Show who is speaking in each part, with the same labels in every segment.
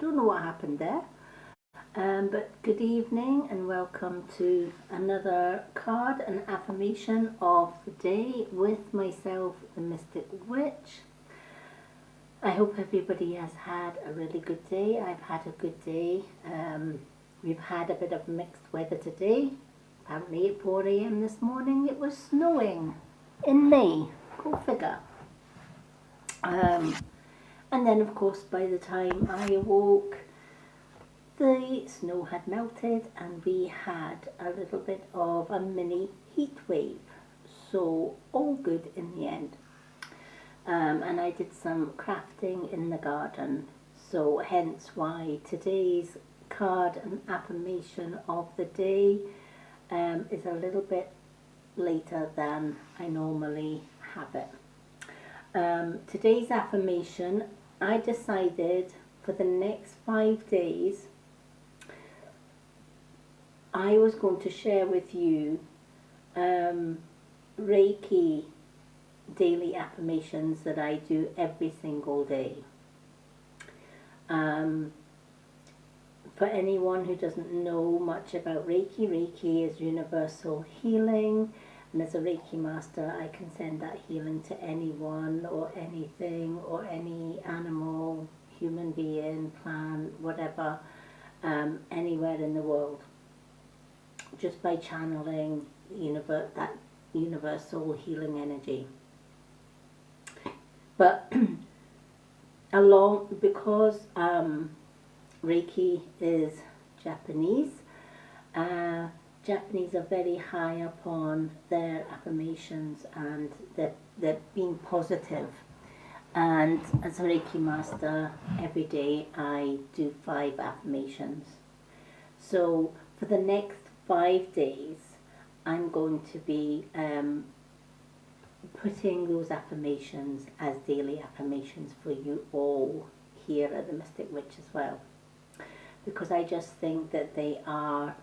Speaker 1: Don't know what happened there. But good evening and welcome to another card and affirmation of the day with myself, the Mystic Witch. I hope everybody has had a really good day. I've had a good day. We've had a bit of mixed weather today. Apparently at 4 a.m. this morning it was snowing in May. Go figure. And then of course by the time I awoke, the snow had melted and we had a little bit of a mini heat wave. So all good in the end. And I did some crafting in the garden. So hence why today's card and affirmation of the day is a little bit later than I normally have it. Today's affirmation, I decided for the next 5 days I was going to share with you Reiki daily affirmations that I do every single day. For anyone who doesn't know much about Reiki, Reiki is universal healing, and as a Reiki master I can send that healing to anyone or anything or any animal, human being, plant, whatever, anywhere in the world, just by channeling that universal healing energy. But because Reiki is Japanese, Japanese are very high upon their affirmations and they're being positive. And as a Reiki master, every day I do 5 affirmations. So for the next 5 days, I'm going to be putting those affirmations as daily affirmations for you all here at the Mystic Witch as well, because I just think that they are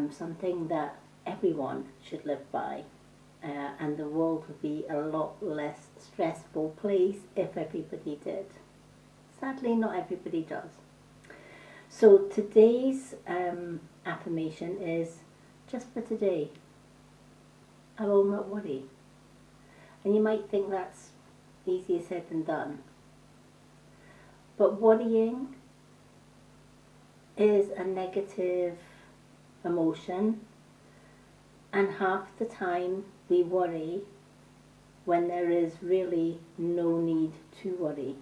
Speaker 1: something that everyone should live by, and the world would be a lot less stressful place if everybody did. Sadly, not everybody does. So today's affirmation is just for today. I will not worry. And you might think that's easier said than done. But worrying is a negative emotion, and half the time we worry when there is really no need to worry.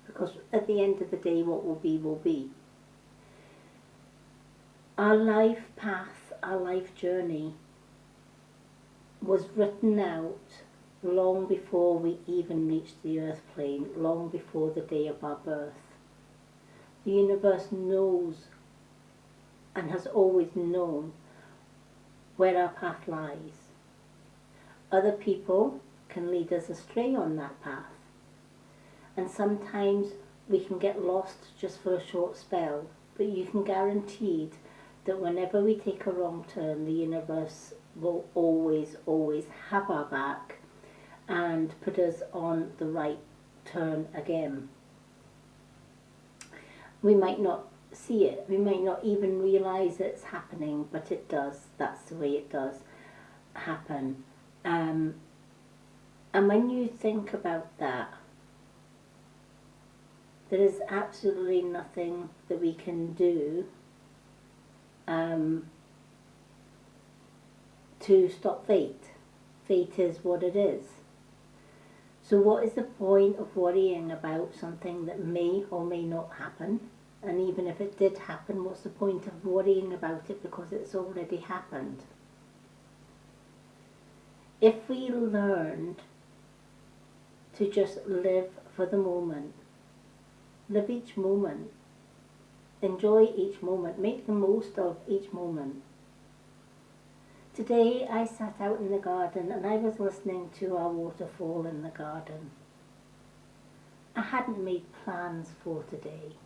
Speaker 1: Because at the end of the day, what will be will be. Our life path, our life journey was written out long before we even reached the earth plane, long before the day of our birth. The universe knows and has always known where our path lies. Other people can lead us astray on that path, and sometimes we can get lost just for a short spell, but you can guarantee that whenever we take a wrong turn, the universe will always have our back and put us on the right turn again. We might not see it, we might not even realize it's happening, but it does. That's the way it does happen. And when you think about that, there is absolutely nothing that we can do to stop fate. Fate is what it is. So what is the point of worrying about something that may or may not happen? And even if it did happen, what's the point of worrying about it because it's already happened? If we learned to just live for the moment, live each moment, enjoy each moment, make the most of each moment. Today I sat out in the garden and I was listening to our waterfall in the garden. I hadn't made plans for today.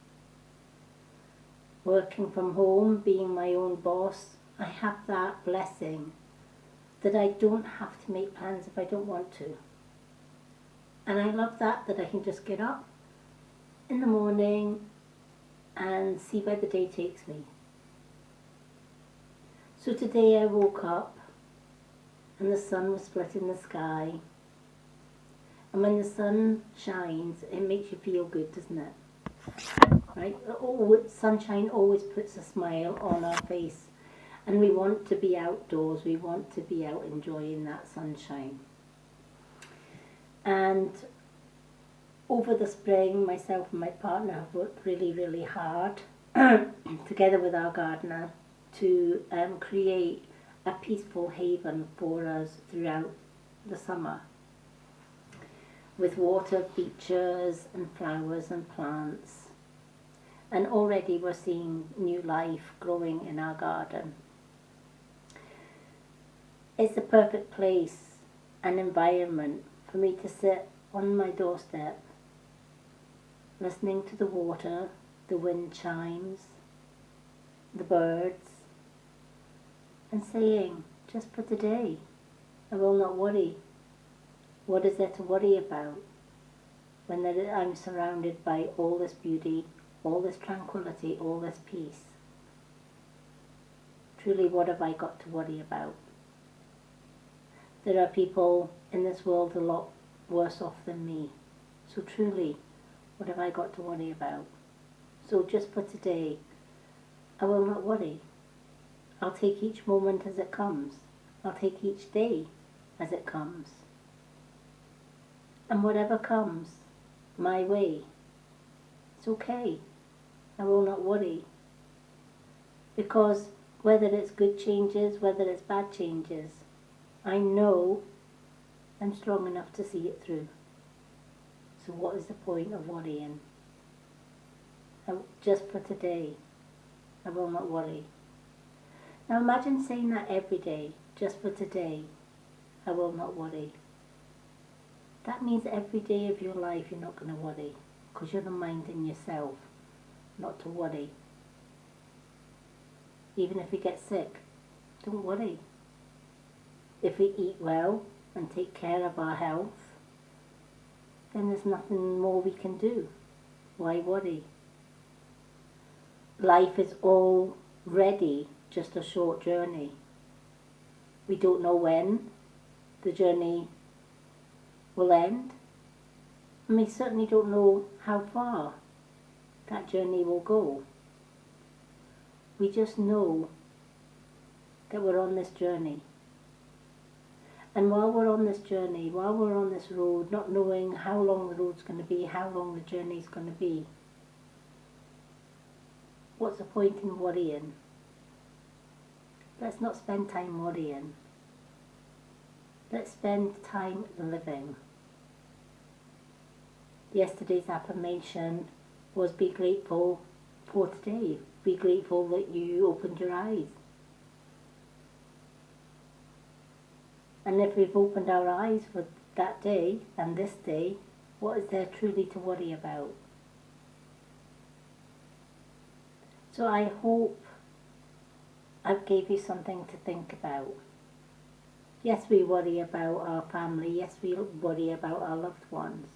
Speaker 1: Working from home, being my own boss, I have that blessing that I don't have to make plans if I don't want to. And I love that I can just get up in the morning, and see where the day takes me. So today I woke up and the sun was split in the sky. And when the sun shines, it makes you feel good, doesn't it? Right? Sunshine always puts a smile on our face. And we want to be outdoors. We want to be out enjoying that sunshine. And over the spring, myself and my partner have worked really, really hard together with our gardener to create a peaceful haven for us throughout the summer, with water features and flowers and plants. And already we're seeing new life growing in our garden. It's the perfect place and environment for me to sit on my doorstep, listening to the water, the wind chimes, the birds, and saying, just for today, I will not worry. What is there to worry about when I'm surrounded by all this beauty, all this tranquility, all this peace? Truly, what have I got to worry about? There are people in this world a lot worse off than me. So truly, what have I got to worry about? So just for today, I will not worry. I'll take each moment as it comes. I'll take each day as it comes. And whatever comes my way, it's okay. I will not worry. Because whether it's good changes, whether it's bad changes, I know I'm strong enough to see it through. So what is the point of worrying? Just for today, I will not worry. Now imagine saying that every day, just for today, I will not worry. That means every day of your life you're not going to worry, because you're reminding yourself not to worry. Even if you get sick, don't worry. If we eat well and take care of our health, then there's nothing more we can do. Why worry? Life is already just a short journey. We don't know when the journey will end, and we certainly don't know how far that journey will go. We just know that we're on this journey. And while we're on this journey, while we're on this road, not knowing how long the road's going to be, how long the journey's going to be, what's the point in worrying? Let's not spend time worrying. Let's spend time living. Yesterday's affirmation was be grateful for today. Be grateful that you opened your eyes. And if we've opened our eyes for that day and this day, what is there truly to worry about? So I hope I've gave you something to think about. Yes, we worry about our family. Yes, we worry about our loved ones.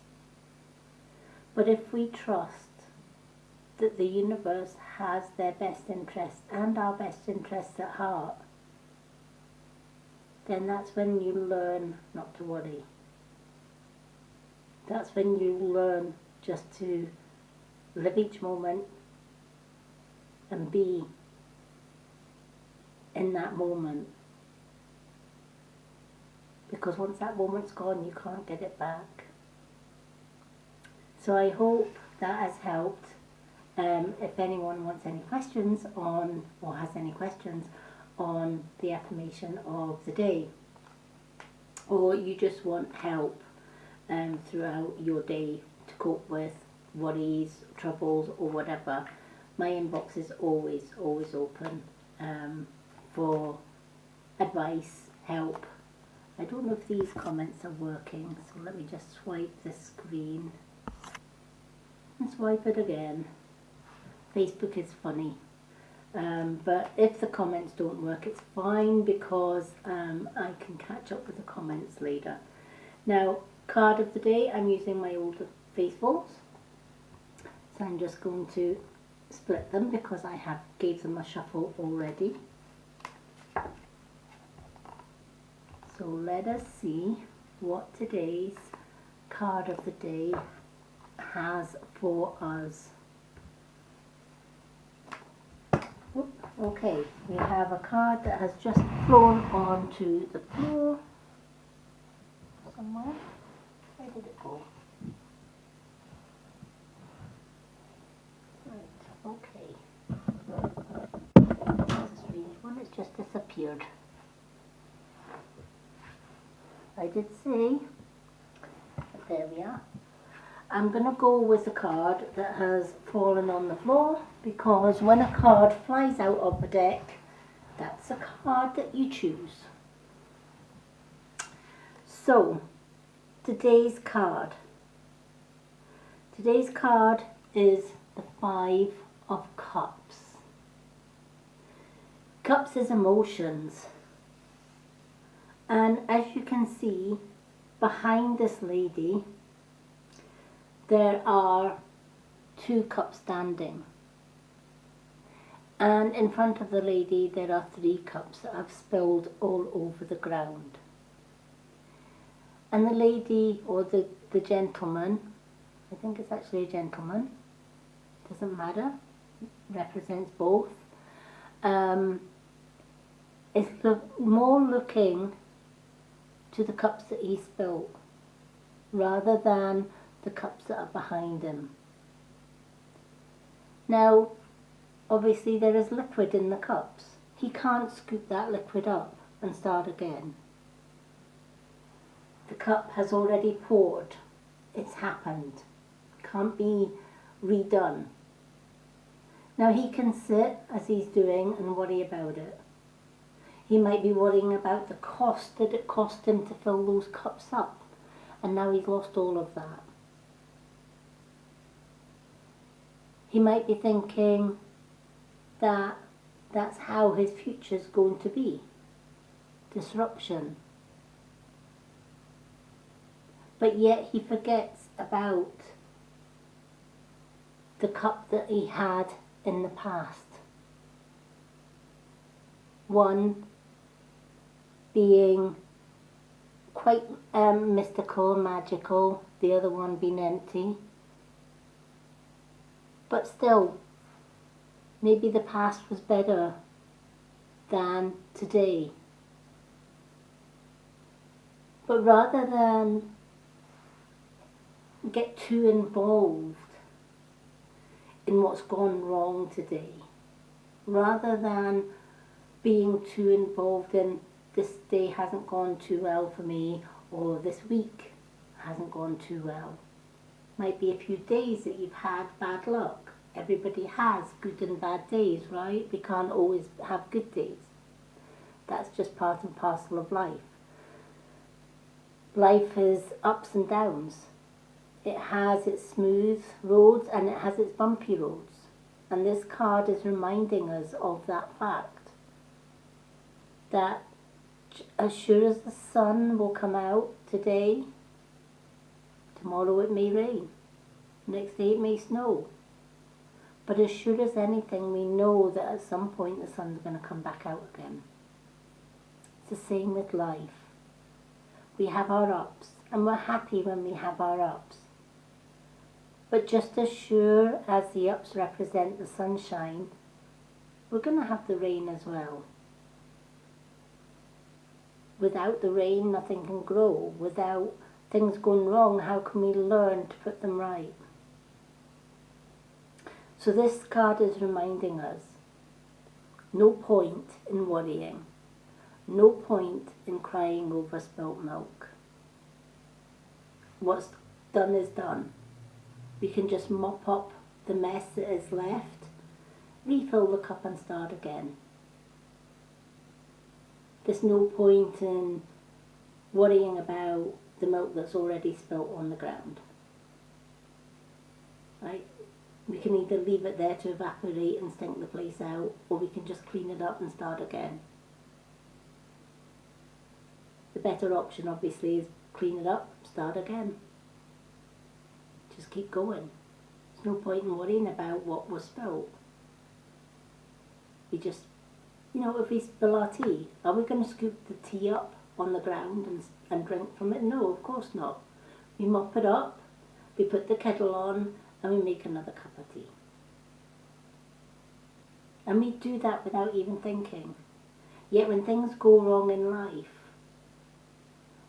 Speaker 1: But if we trust that the universe has their best interests and our best interests at heart, then that's when you learn not to worry. That's when you learn just to live each moment and be in that moment. Because once that moment's gone, you can't get it back. So I hope that has helped. If anyone wants any questions on, or has any questions on the affirmation of the day, or you just want help throughout your day to cope with worries, troubles, or whatever, my inbox is always open for advice, help. I don't know if these comments are working, so let me just swipe the screen and swipe it again. Facebook is funny. But if the comments don't work, it's fine, because I can catch up with the comments later. Now, card of the day, I'm using my old Faithfuls. So I'm just going to split them because I have gave them a shuffle already. So let us see what today's card of the day has for us. Okay, we have a card that has just flown onto the floor somewhere. Where did it go? Right, okay. That's a strange one, it's just disappeared. I did say, but there we are. I'm going to go with the card that has fallen on the floor, because when a card flies out of the deck, that's a card that you choose. So, today's card. Today's card is the 5 of Cups. Cups is emotions. And as you can see, behind this lady, there are 2 cups standing. And in front of the lady, there are 3 cups that have spilled all over the ground. And the lady, or the gentleman, I think it's actually a gentleman, doesn't matter, represents both, is more looking to the cups that he spilled, rather than the cups that are behind him. Now, obviously there is liquid in the cups. He can't scoop that liquid up and start again. The cup has already poured. It's happened. Can't be redone. Now he can sit as he's doing and worry about it. He might be worrying about the cost that it cost him to fill those cups up, and now he's lost all of that. He might be thinking that that's how his future's going to be. Disruption. But yet he forgets about the cup that he had in the past. One being quite mystical, magical, the other one being empty. But still, maybe the past was better than today. But rather than get too involved in what's gone wrong today, rather than being too involved in this day hasn't gone too well for me, or this week hasn't gone too well. Might be a few days that you've had bad luck. Everybody has good and bad days, right? We can't always have good days. That's just part and parcel of life. Life is ups and downs. It has its smooth roads and it has its bumpy roads. And this card is reminding us of that fact. That as sure as the sun will come out today, tomorrow it may rain, next day it may snow. But as sure as anything, we know that at some point the sun's going to come back out again. It's the same with life. We have our ups, and we're happy when we have our ups. But just as sure as the ups represent the sunshine, we're going to have the rain as well. Without the rain, nothing can grow. Without things going wrong, how can we learn to put them right? So this card is reminding us, no point in worrying. No point in crying over spilt milk. What's done is done. We can just mop up the mess that is left, refill the cup and start again. There's no point in worrying about the milk that's already spilt on the ground. Right? We can either leave it there to evaporate and stink the place out, or we can just clean it up and start again. The better option obviously is clean it up, start again. Just keep going. There's no point in worrying about what was spilt. We just, if we spill our tea, are we going to scoop the tea up on the ground and drink from it? No, of course not. We mop it up, we put the kettle on, and we make another cup of tea. And we do that without even thinking. Yet when things go wrong in life,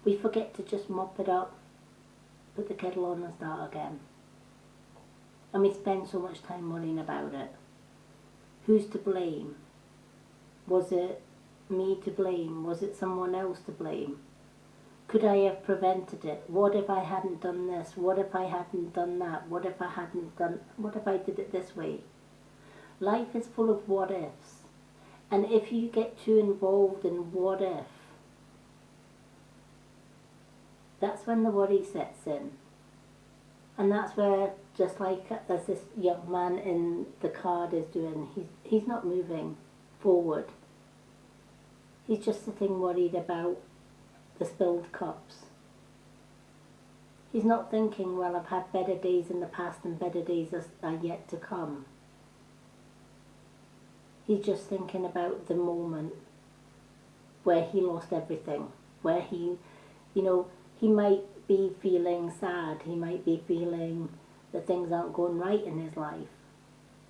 Speaker 1: we forget to just mop it up, put the kettle on and start again. And we spend so much time worrying about it. Who's to blame? Was it me to blame? Was it someone else to blame? Could I have prevented it? What if I hadn't done this? What if I hadn't done that? What if I did it this way? Life is full of what ifs. And if you get too involved in what if, that's when the worry sets in. And that's where, just like as this young man in the card is doing, he's not moving forward. He's just sitting worried about the spilled cups. He's not thinking, well, I've had better days in the past and better days are yet to come. He's just thinking about the moment where he lost everything, where he might be feeling sad, he might be feeling that things aren't going right in his life.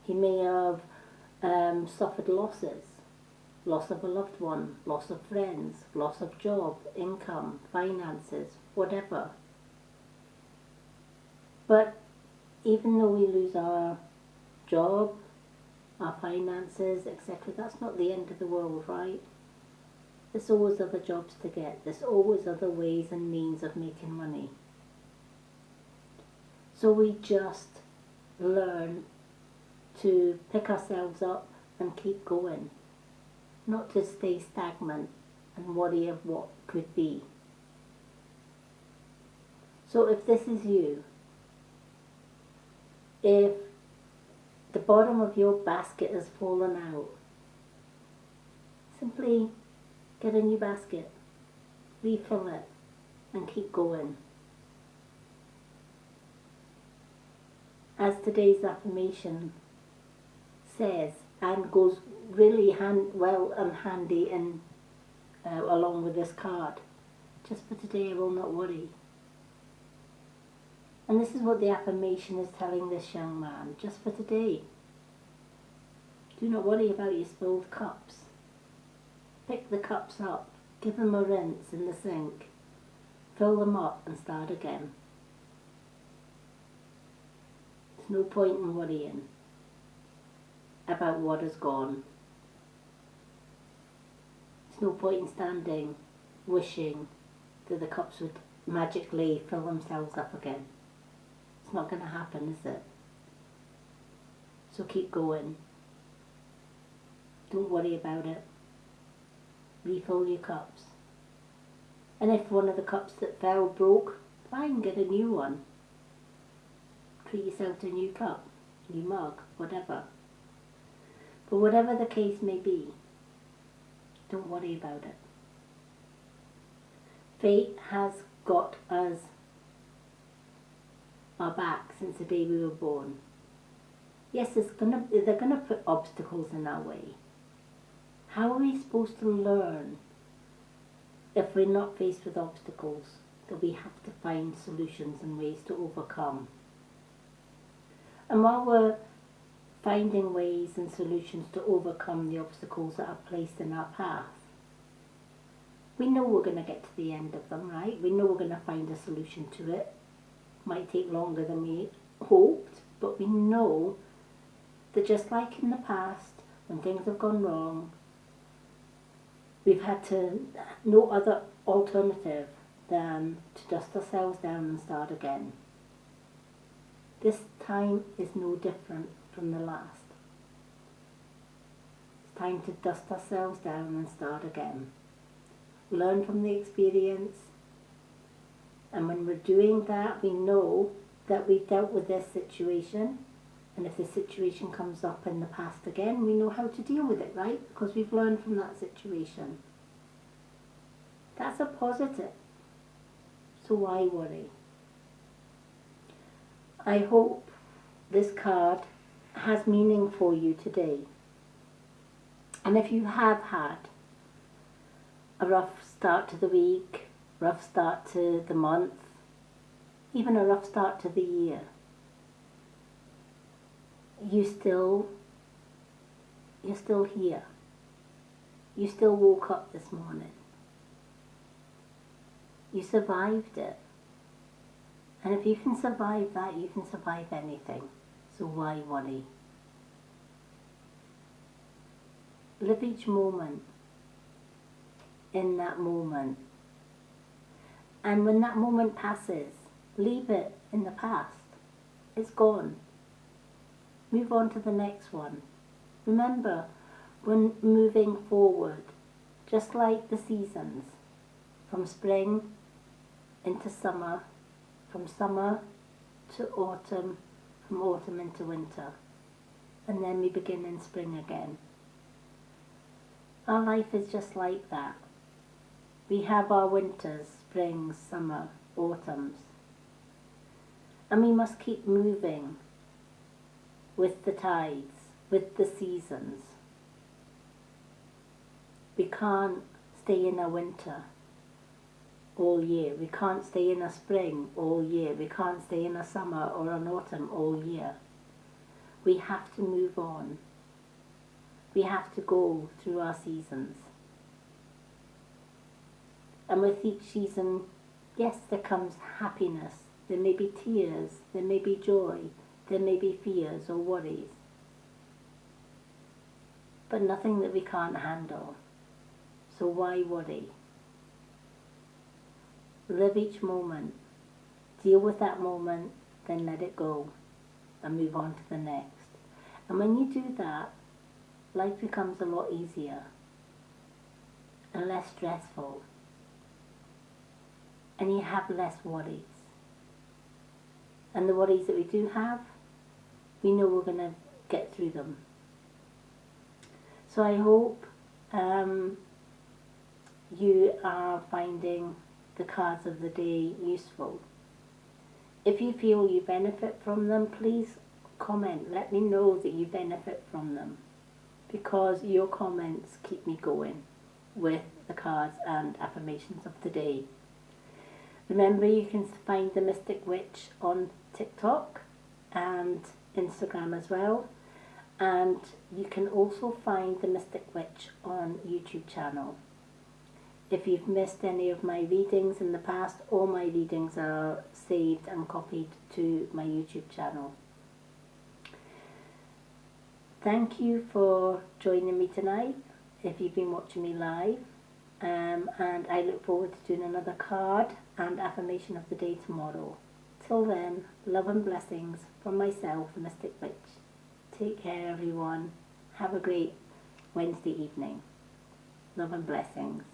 Speaker 1: He may have suffered losses, loss of a loved one, loss of friends, loss of job, income, finances, whatever. But even though we lose our job, our finances, etc., that's not the end of the world, right? There's always other jobs to get. There's always other ways and means of making money. So we just learn to pick ourselves up and keep going, not to stay stagnant and worry of what could be. So if this is you, if the bottom of your basket has fallen out, simply get a new basket, refill it, and keep going. As today's affirmation says, and goes really handy in along with this card, just for today I will not worry. And this is what the affirmation is telling this young man, just for today. Do not worry about your spilled cups. Pick the cups up, give them a rinse in the sink, fill them up and start again. There's no point in worrying about what has gone. There's no point in standing, wishing that the cups would magically fill themselves up again. It's not going to happen, is it? So keep going. Don't worry about it. Refill your cups. And if one of the cups that fell broke, fine, get a new one. Treat yourself to a new cup, new mug, whatever. But whatever the case may be, don't worry about it. Fate has got us our back since the day we were born. Yes, they're going to put obstacles in our way. How are we supposed to learn if we're not faced with obstacles that we have to find solutions and ways to overcome? And while we're finding ways and solutions to overcome the obstacles that are placed in our path, we know we're going to get to the end of them, right? We know we're going to find a solution to it. Might take longer than we hoped, but we know that just like in the past, when things have gone wrong, we've had no other alternative than to dust ourselves down and start again. This time is no different from the last. It's time to dust ourselves down and start again. Learn from the experience. And when we're doing that, we know that we've dealt with this situation. And if the situation comes up in the past again, we know how to deal with it, right? Because we've learned from that situation. That's a positive. So why worry? I hope this card has meaning for you today. And if you have had a rough start to the week, rough start to the month, even a rough start to the year, you're still here. You still woke up this morning. You survived it. And if you can survive that, you can survive anything. So why worry? Live each moment in that moment. And when that moment passes, leave it in the past. It's gone. Move on to the next one. Remember, when moving forward, just like the seasons, from spring into summer, from summer to autumn, from autumn into winter, and then we begin in spring again. Our life is just like that. We have our winters, springs, summer, autumns, and we must keep moving with the tides, with the seasons. We can't stay in a winter all year. We can't stay in a spring all year. We can't stay in a summer or an autumn all year. We have to move on. We have to go through our seasons. And with each season, yes, there comes happiness. There may be tears. There may be joy. There may be fears or worries. But nothing that we can't handle. So why worry? Live each moment. Deal with that moment, then let it go and move on to the next. And when you do that, life becomes a lot easier and less stressful. And you have less worries. And the worries that we do have, we know we're going to get through them. So I hope you are finding the cards of the day useful. If you feel you benefit from them, please comment. Let me know that you benefit from them, because your comments keep me going with the cards and affirmations of the day. Remember, you can find the Mystic Witch on TikTok and Instagram as well. And you can also find the Mystic Witch on YouTube channel. If you've missed any of my readings in the past, all my readings are saved and copied to my YouTube channel. Thank you for joining me tonight, if you've been watching me live. And I look forward to doing another card and affirmation of the day tomorrow. Till then, love and blessings from myself, the Mystic Witch. Take care, everyone. Have a great Wednesday evening. Love and blessings.